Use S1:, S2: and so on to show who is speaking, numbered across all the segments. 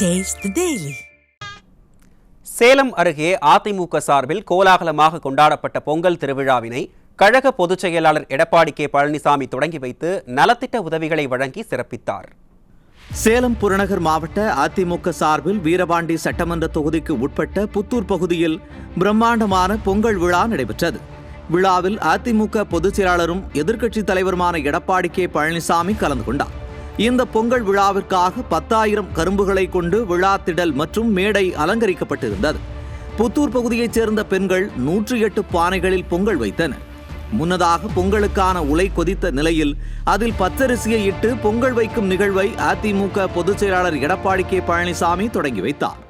S1: Taste the Daily.
S2: Salem அருகே அதிமுக சார்பில் கோலாகலமாக கொண்டாடப்பட்ட பொங்கல் திருவிழாவினை கழக பொதுச் செயலாளர் எடப்பாடி கே பழனிசாமி தொடங்கி வைத்து நலத்திட்ட உதவிகளை வழங்கி சிறப்பித்தார்.
S3: சேலம் புறநகர் மாவட்ட அதிமுக சார்பில் வீரபாண்டி சட்டமன்ற தொகுதிக்கு உட்பட்ட புத்தூர் பகுதியில் பிரம்மாண்டமான பொங்கல் விழா நடைபெற்றது. விழாவில் அதிமுக பொதுச் செயலாளரும் எதிர்க்கட்சித் தலைவருமான எடப்பாடி கே பழனிசாமி கலந்து கொண்டார். இந்த பொங்கல் விழாவிற்காக 10,000 கரும்புகளை கொண்டு விழா திடல் மற்றும் மேடை அலங்கரிக்கப்பட்டிருந்தது. புத்தூர் பகுதியைச் சேர்ந்த பெண்கள் 108 பானைகளில் பொங்கல் வைத்தனர். முன்னதாக பொங்கலுக்கான உலை கொதித்த நிலையில் அதில் பச்சரிசியை இட்டு பொங்கல் வைக்கும் நிகழ்வை அதிமுக பொதுச் செயலாளர் எடப்பாடி கே பழனிசாமி தொடங்கி வைத்தார்.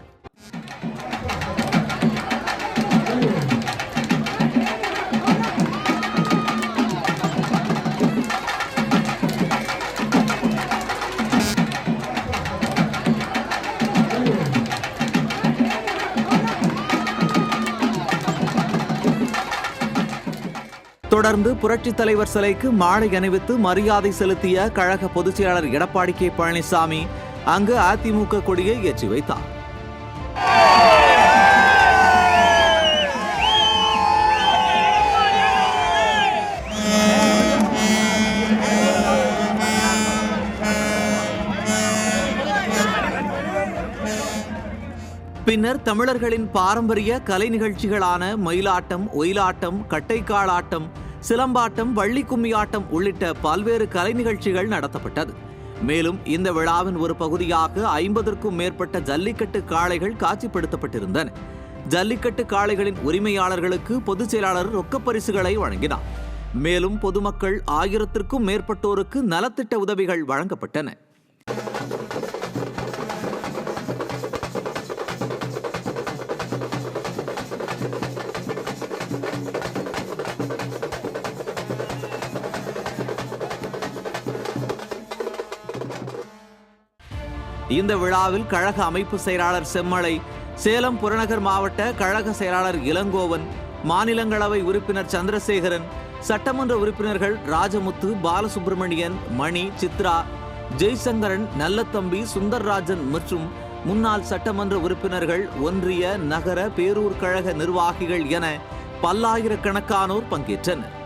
S3: தொடர்ந்து புரட்சித் தலைவர் சிலைக்கு மாலை அணிவித்து மரியாதை செலுத்திய கழக பொதுச் செயலாளர் எடப்பாடி கே பழனிசாமி அங்கு அதிமுக கொடியை ஏற்றி வைத்தார். பின்னர் தமிழர்களின் பாரம்பரிய கலை நிகழ்ச்சிகளான மயிலாட்டம், ஒயிலாட்டம், கட்டைக்காலாட்டம், சிலம்பாட்டம், வள்ளி கும்மியாட்டம் உள்ளிட்ட பல்வேறு கலை நிகழ்ச்சிகள் நடத்தப்பட்டது. மேலும் இந்த விழாவின் ஒரு பகுதியாக 50க்கும் மேற்பட்ட ஜல்லிக்கட்டு காளைகள் காட்சிப்படுத்தப்பட்டிருந்தன. ஜல்லிக்கட்டு காளைகளின் உரிமையாளர்களுக்கு பொதுச் செயலாளர் ரொக்கப் பரிசுகளை வழங்கினார். மேலும் பொதுமக்கள் 1000க்கும் மேற்பட்டோருக்கு நலத்திட்ட உதவிகள் வழங்கப்பட்டன. இந்த விழாவில் கழக அமைப்பு செயலாளர் செம்மலை, சேலம் புறநகர் மாவட்ட கழக செயலாளர் இளங்கோவன், மாநிலங்களவை உறுப்பினர் சந்திரசேகரன், சட்டமன்ற உறுப்பினர்கள் ராஜமுத்து, பாலசுப்ரமணியன், மணி, சித்ரா, ஜெய்சங்கரன், நல்லத்தம்பி, சுந்தர்ராஜன் மற்றும் முன்னாள் சட்டமன்ற உறுப்பினர்கள், ஒன்றிய, நகர, பேரூர் கழக நிர்வாகிகள் என பல்லாயிரக்கணக்கானோர் பங்கேற்றனர்.